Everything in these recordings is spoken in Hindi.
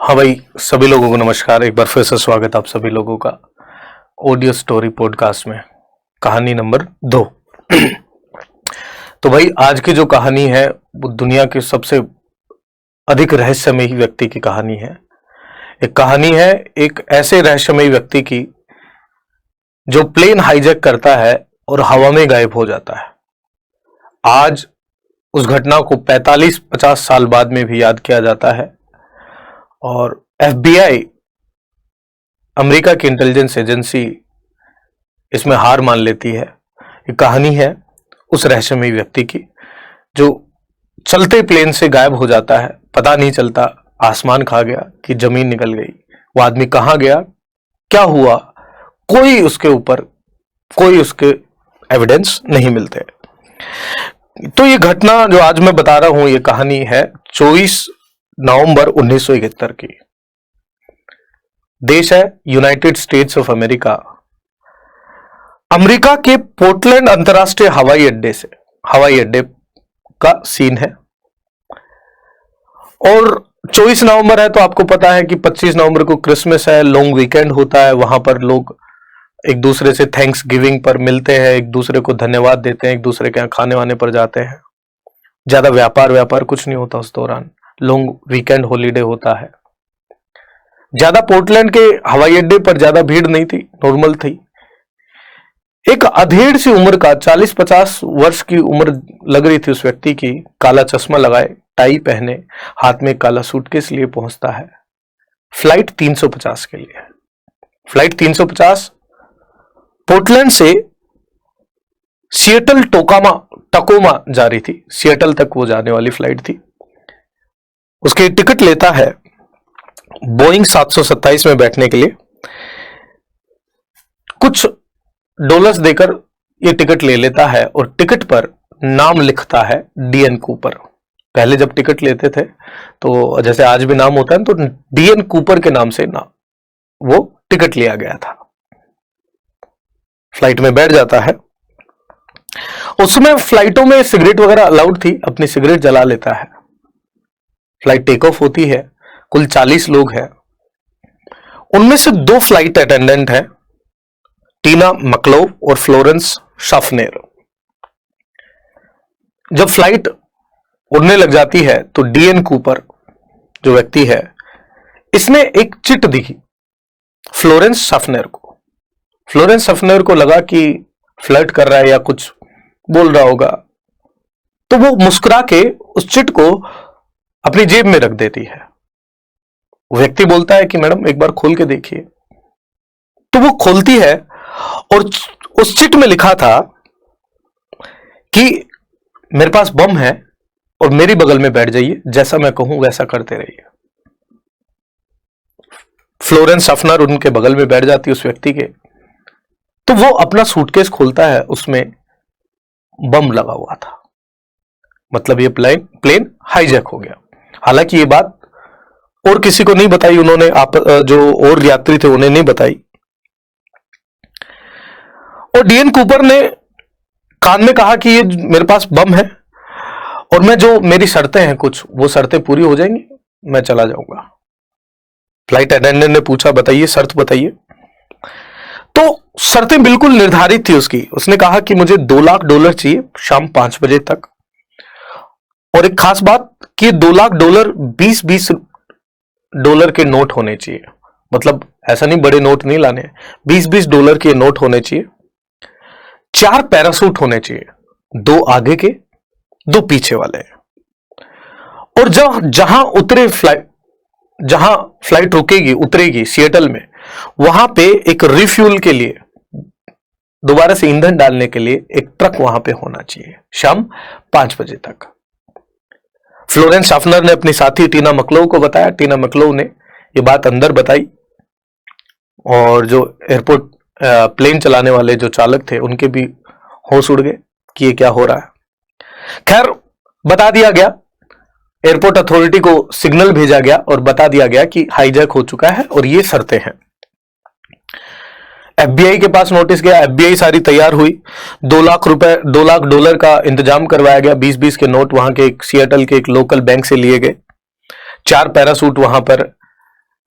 हाँ भाई, सभी लोगों को नमस्कार। एक बार फिर से स्वागत आप सभी लोगों का ऑडियो स्टोरी पॉडकास्ट में, कहानी नंबर 2। तो भाई, आज की जो कहानी है वो दुनिया के सबसे अधिक रहस्यमयी व्यक्ति की कहानी है। एक कहानी है एक ऐसे रहस्यमयी व्यक्ति की जो प्लेन हाईजैक करता है और हवा में गायब हो जाता है। आज उस घटना को 45-50 साल बाद में भी याद किया जाता है और FBI, अमेरिका की इंटेलिजेंस एजेंसी, इसमें हार मान लेती है। ये कहानी है उस रहस्यमयी व्यक्ति की जो चलते प्लेन से गायब हो जाता है। पता नहीं चलता आसमान खा गया कि जमीन निकल गई, वो आदमी कहाँ गया, क्या हुआ, कोई उसके एविडेंस नहीं मिलते। तो ये घटना जो आज मैं बता रहा हूं, ये कहानी है 24 नवंबर 1971 की। देश है United states of America. America के पोर्टलैंड अंतरराष्ट्रीय हवाई अड्डे का सीन है। और 24 नवंबर है तो आपको पता है कि 25 नवंबर को क्रिसमस है, लॉन्ग वीकेंड होता है। वहां पर लोग एक दूसरे से थैंक्स गिविंग पर मिलते हैं, एक दूसरे को धन्यवाद देते हैं, एक दूसरे के यहाँ खाने वाने पर जाते हैं। ज्यादा व्यापार कुछ नहीं होता उस दौरान, लॉन्ग वीकेंड हॉलीडे होता है। ज्यादा पोर्टलैंड के हवाई अड्डे पर ज्यादा भीड़ नहीं थी, नॉर्मल थी। एक अधेड़ सी उम्र का 40-50 वर्ष की उम्र लग रही थी उस व्यक्ति की, काला चश्मा लगाए, टाई पहने, हाथ में काला सूटकेस लिए पहुंचता है फ्लाइट 350 के लिए। फ्लाइट 350 पोर्टलैंड से सिएटल टकोमा जा रही थी। सिएटल तक वो जाने वाली फ्लाइट थी। उसके टिकट लेता है बोइंग 727 में बैठने के लिए। कुछ डॉलर्स देकर ये टिकट ले लेता है और टिकट पर नाम लिखता है डीएन कूपर। पहले जब टिकट लेते थे तो जैसे आज भी नाम होता है, तो डीएन कूपर के नाम से वो टिकट लिया गया था। फ्लाइट में बैठ जाता है। उसमें फ्लाइटों में सिगरेट वगैरह अलाउड थी, अपनी सिगरेट जला लेता है। फ्लाइट टेक ऑफ होती है। कुल 40 लोग हैं। उनमें से 2 फ्लाइट अटेंडेंट हैं, टीना मकलोव और फ्लोरेंस शाफनेर। जब फ्लाइट उड़ने लग जाती है तो डीएन कूपर जो व्यक्ति है, इसने एक चिट दी फ्लोरेंस शाफनेर को। फ्लोरेंस शाफनेर को लगा कि फ्लर्ट कर रहा है या कुछ बोल रहा होगा, तो वो मुस्कुरा के उस चिट को अपनी जेब में रख देती है। व्यक्ति बोलता है कि मैडम एक बार खोल के देखिए। तो वो खोलती है और उस चिट में लिखा था कि मेरे पास बम है और मेरी बगल में बैठ जाइए, जैसा मैं कहूं वैसा करते रहिए। फ्लोरेंस शाफनेर उनके बगल में बैठ जाती है उस व्यक्ति के। तो वो अपना सूटकेस खोलता है, उसमें बम लगा हुआ था। मतलब ये प्लेन हाईजैक हो गया। हालांकि ये बात और किसी को नहीं बताई उन्होंने, जो और यात्री थे उन्हें नहीं बताई। और डीएन कूपर ने कान में कहा कि ये मेरे पास बम है और मेरी शर्तें हैं कुछ, वो शर्तें पूरी हो जाएंगी, मैं चला जाऊंगा। फ्लाइट अटेंडेंट ने पूछा, बताइए शर्त बताइए। तो शर्तें बिल्कुल निर्धारित थी उसकी। उसने कहा कि मुझे $2 लाख चाहिए शाम 5 बजे तक। और एक खास बात कि $2 लाख 20-20 डॉलर के नोट होने चाहिए। मतलब ऐसा नहीं बड़े नोट नहीं लाने, 20-20 डॉलर के नोट होने चाहिए। 4 पैरासूट होने चाहिए, 2 आगे के, 2 पीछे वाले। और जहां फ्लाइट उतरेगी सिएटल में, वहां पे एक रिफ्यूल के लिए, दोबारा से ईंधन डालने के लिए एक ट्रक वहां पे होना चाहिए शाम 5 बजे तक। फ्लोरेंस शाफनेर ने अपनी साथी टीना मकलोव को बताया। टीना मकलोव ने ये बात अंदर बताई और जो एयरपोर्ट प्लेन चलाने वाले जो चालक थे उनके भी होश उड़ गए कि ये क्या हो रहा है। खैर, बता दिया गया, एयरपोर्ट अथॉरिटी को सिग्नल भेजा गया और बता दिया गया कि हाईजैक हो चुका है और ये शर्तें हैं। FBI के पास नोटिस गया। FBI सारी तैयार हुई। $2 लाख डॉलर का इंतजाम करवाया गया। 20-20 के नोट वहां के सिएटल के एक लोकल बैंक से लिए गए। 4 पैरासूट वहां पर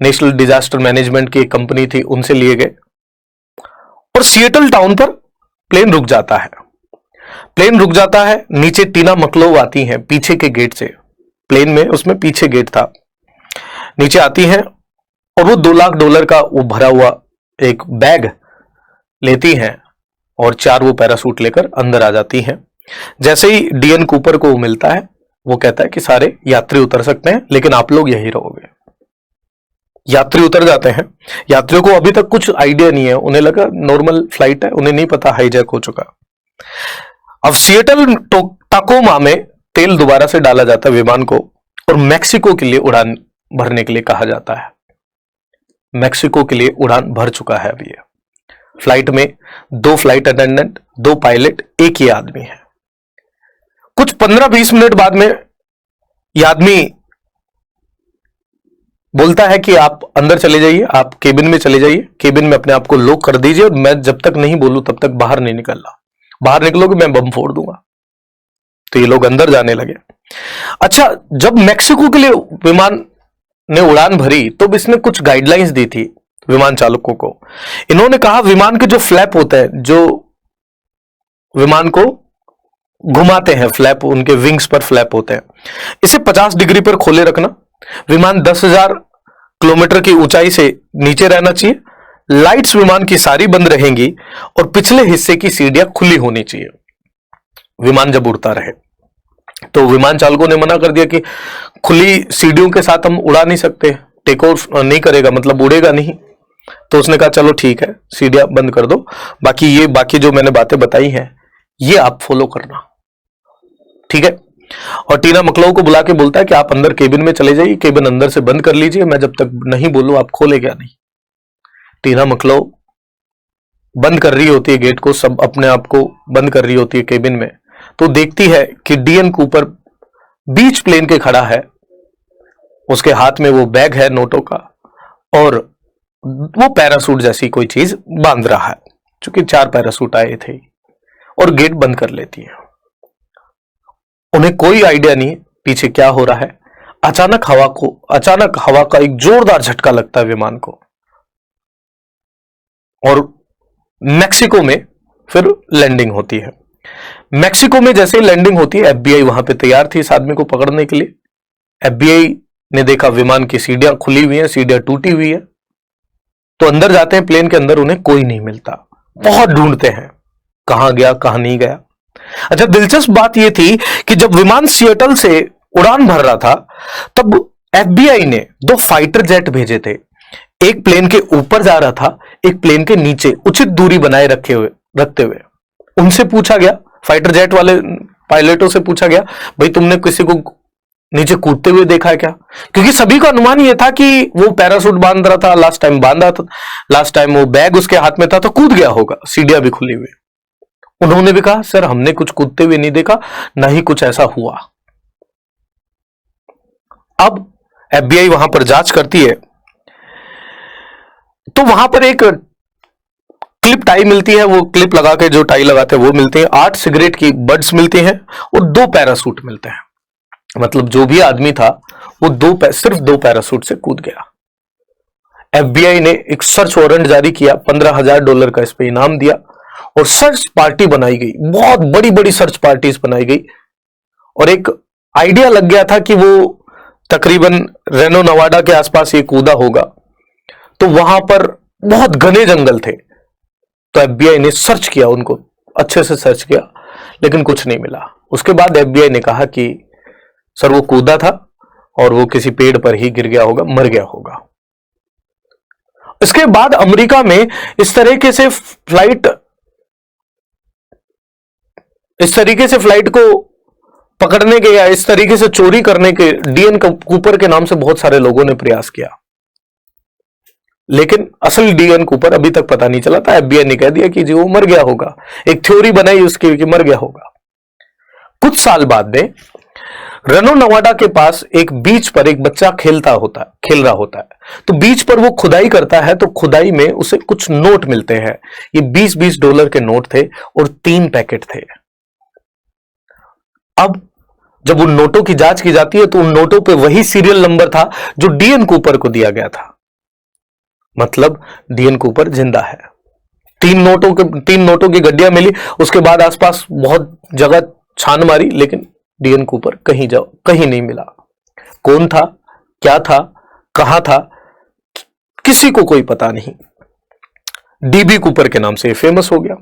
नेशनल डिजास्टर मैनेजमेंट की एक कंपनी थी, उनसे लिए गए और सिएटल टाउन पर प्लेन रुक जाता है। प्लेन रुक जाता है, नीचे टीना मकलोव आती हैं पीछे के गेट से, प्लेन में उसमें पीछे गेट था, नीचे आती हैं और वो $2 लाख का वो भरा हुआ एक बैग लेती हैं और 4 वो पैरासूट लेकर अंदर आ जाती हैं। जैसे ही डीएन कूपर को मिलता है, वो कहता है कि सारे यात्री उतर सकते हैं, लेकिन आप लोग यहीं रहोगे। यात्री उतर जाते हैं। यात्रियों को अभी तक कुछ आइडिया नहीं है, उन्हें लगा नॉर्मल फ्लाइट है, उन्हें नहीं पता हाईजैक हो चुका। अब सिएटल टाकोमा में तेल दोबारा से डाला जाता है विमान को और मैक्सिको के लिए उड़ान भरने के लिए कहा जाता है। मैक्सिको के लिए उड़ान भर चुका है अभी। फ्लाइट में 2 फ्लाइट अटेंडेंट, 2 पायलट, एक ही आदमी है। कुछ 15-20 मिनट बाद में यह आदमी बोलता है कि आप अंदर चले जाइए, आप केबिन में चले जाइए, केबिन में अपने आप को लॉक कर दीजिए और मैं जब तक नहीं बोलूं तब तक बाहर नहीं निकलना, बाहर निकलोगे मैं बम फोड़ दूंगा। तो ये लोग अंदर जाने लगे। अच्छा, जब मैक्सिको के लिए विमान ने उड़ान भरी तो इसने कुछ गाइडलाइंस दी थी विमान चालकों को। इन्होंने कहा विमान के जो फ्लैप होते हैं, जो विमान को घुमाते हैं, फ्लैप उनके विंग्स पर फ्लैप होते हैं, इसे 50 डिग्री पर खोले रखना। विमान 10,000 किलोमीटर की ऊंचाई से नीचे रहना चाहिए। लाइट्स विमान की सारी बंद रहेंगी और पिछले हिस्से की सीढ़ियां खुली होनी चाहिए विमान जब उड़ता रहे। तो विमान चालकों ने मना कर दिया कि खुली सीढ़ियों के साथ हम उड़ा नहीं सकते, टेक ऑफ नहीं करेगा, मतलब उड़ेगा नहीं। तो उसने कहा चलो ठीक है, सीढ़ियां बंद कर दो, बाकी जो मैंने बातें बताई हैं ये आप फॉलो करना, ठीक है। और टीना मकलोव को बुला के बोलता है कि आप अंदर केबिन में चले जाइए, केबिन अंदर से बंद कर लीजिए, मैं जब तक नहीं बोलूं आप खोलेगा नहीं। टीना मकलोव बंद कर रही होती है गेट को, सब अपने आप को बंद कर रही होती है केबिन में। तो देखती है कि डीएन कूपर बीच प्लेन के खड़ा है, उसके हाथ में वो बैग है नोटों का और वो पैरासूट जैसी कोई चीज बांध रहा है, क्योंकि 4 पैरासूट आए थे, और गेट बंद कर लेती है। उन्हें कोई आइडिया नहीं पीछे क्या हो रहा है। अचानक हवा का एक जोरदार झटका लगता है विमान को और मैक्सिको में फिर लैंडिंग होती है। मैक्सिको में जैसे ही लैंडिंग होती है, एफबीआई वहां पे तैयार थी इस आदमी को पकड़ने के लिए। एफबीआई ने देखा विमान की सीढ़ियां खुली हुई हैं, सीढ़ियां टूटी हुई है, तो अंदर जाते हैं प्लेन के अंदर, उन्हें कोई नहीं मिलता। बहुत ढूंढते हैं कहां गया कहां नहीं गया। अच्छा, दिलचस्प बात यह थी कि जब विमान सिएटल से उड़ान भर रहा था तब एफबीआई ने 2 फाइटर जेट भेजे थे। एक प्लेन के ऊपर जा रहा था, एक प्लेन के नीचे उचित दूरी बनाए रखते हुए। उनसे पूछा गया, फाइटर जेट वाले पायलटों से पूछा गया, भाई तुमने किसी को नीचे कूदते हुए देखा है क्या? क्योंकि सभी का अनुमान यह था कि वो पैरासूट बांध रहा था, लास्ट टाइम वो बैग उसके हाथ में था तो कूद गया होगा, सीढ़ियां भी खुली हुई। उन्होंने भी कहा सर हमने कुछ कूदते हुए नहीं देखा, ना ही कुछ ऐसा हुआ। अब एफबीआई वहां पर जांच करती है तो वहां पर एक क्लिप टाई मिलती है, वो क्लिप लगा के जो टाई लगाते हैं वो मिलते हैं, 8 सिगरेट की बड्स मिलती हैं और 2 पैरासूट मिलते हैं। मतलब जो भी आदमी था वो सिर्फ 2 पैरासूट से कूद गया। एफबीआई ने एक सर्च वारंट जारी किया, $15,000 का इस पे इनाम दिया और सर्च पार्टी बनाई गई, बहुत बड़ी बड़ी सर्च पार्टीज बनाई गई। और एक आइडिया लग गया था कि वो तकरीबन रेनो नवाडा के आसपास ये कूदा होगा, तो वहां पर बहुत घने जंगल थे। तो एफबीआई ने सर्च किया, उनको अच्छे से सर्च किया, लेकिन कुछ नहीं मिला। उसके बाद एफबीआई ने कहा कि सर वो कूदा था और वो किसी पेड़ पर ही गिर गया होगा, मर गया होगा। इसके बाद अमेरिका में इस तरीके से फ्लाइट को पकड़ने के या इस तरीके से चोरी करने के डीएन कूपर के नाम से बहुत सारे लोगों ने प्रयास किया, लेकिन असल डीएन कूपर अभी तक पता नहीं चला था। एफबीआई ने कह दिया कि जी वो मर गया होगा, एक थ्योरी बनाई उसकी कि मर गया होगा। कुछ साल बाद में रेनो नवाडा के पास एक बीच पर एक बच्चा खेल रहा होता है, तो बीच पर वो खुदाई करता है, तो खुदाई में उसे कुछ नोट मिलते हैं। ये $20 के नोट थे और 3 पैकेट थे। अब जब उन नोटों की जांच की जाती है तो उन नोटों पे वही सीरियल नंबर था जो डीएन कूपर को दिया गया था। मतलब डीएन कूपर जिंदा है। 3 नोटों की गड्डियां मिली, उसके बाद आसपास बहुत जगह छान मारी, लेकिन डीएन कूपर कहीं नहीं मिला। कौन था, क्या था, कहां था, किसी को कोई पता नहीं। डीबी कूपर के नाम से फेमस हो गया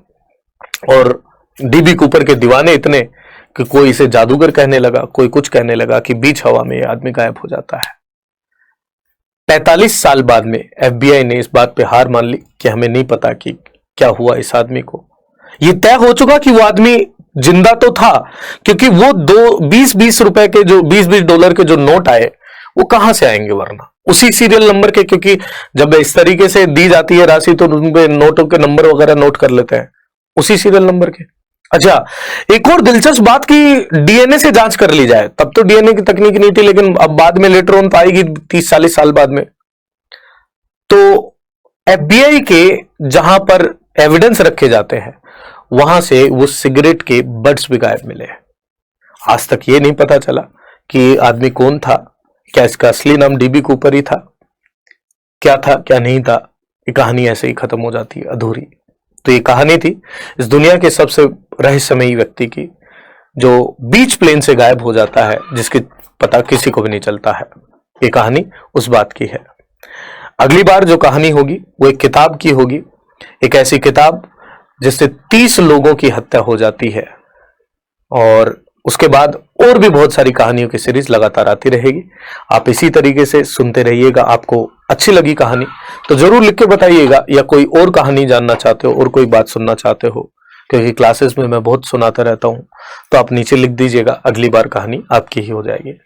और डीबी कूपर के दीवाने इतने कि कोई इसे जादूगर कहने लगा, कोई कुछ कहने लगा कि बीच हवा में यह आदमी गायब हो जाता है। 45 साल बाद में एफबीआई ने इस बात पे हार मान ली कि हमें नहीं पता कि क्या हुआ इस आदमी को। यह तय हो चुका कि वो आदमी जिंदा तो था, क्योंकि वो 20-20 रुपए के जो $20 के जो नोट आए वो कहां से आएंगे वरना उसी सीरियल नंबर के, क्योंकि जब इस तरीके से दी जाती है राशि तो उनके नोटों के नंबर वगैरह नोट कर लेते हैं उसी सीरियल नंबर के। अच्छा, एक और दिलचस्प बात की डीएनए से जांच कर ली जाए, तब तो डीएनए की तकनीक नहीं थी, लेकिन अब बाद में लेटर ऑन पाएगी 30-40 साल बाद में। तो एफबीआई के जहां पर एविडेंस रखे जाते हैं वहां से वो सिगरेट के बड्स भी गायब मिले। आज तक ये नहीं पता चला कि आदमी कौन था, क्या इसका असली नाम डीबी कूपर ही था, क्या था क्या नहीं था। ये कहानी ऐसे ही खत्म हो जाती है अधूरी। तो ये कहानी थी इस दुनिया के सबसे रहस्यमयी व्यक्ति की, जो बीच प्लेन से गायब हो जाता है, जिसकी पता किसी को भी नहीं चलता है। ये कहानी उस बात की है। अगली बार जो कहानी होगी वो एक किताब की होगी, एक ऐसी किताब जिससे 30 लोगों की हत्या हो जाती है, और उसके बाद और भी बहुत सारी कहानियों की सीरीज लगातार आती रहेगी। आप इसी तरीके से सुनते रहिएगा। आपको अच्छी लगी कहानी तो जरूर लिख के बताइएगा, या कोई और कहानी जानना चाहते हो और कोई बात सुनना चाहते हो, क्योंकि क्लासेस में मैं बहुत सुनाता रहता हूं, तो आप नीचे लिख दीजिएगा, अगली बार कहानी आपकी ही हो जाएगी।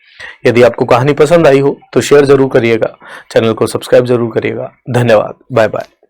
यदि आपको कहानी पसंद आई हो तो शेयर जरूर करिएगा, चैनल को सब्सक्राइब जरूर करिएगा। धन्यवाद, बाय बाय।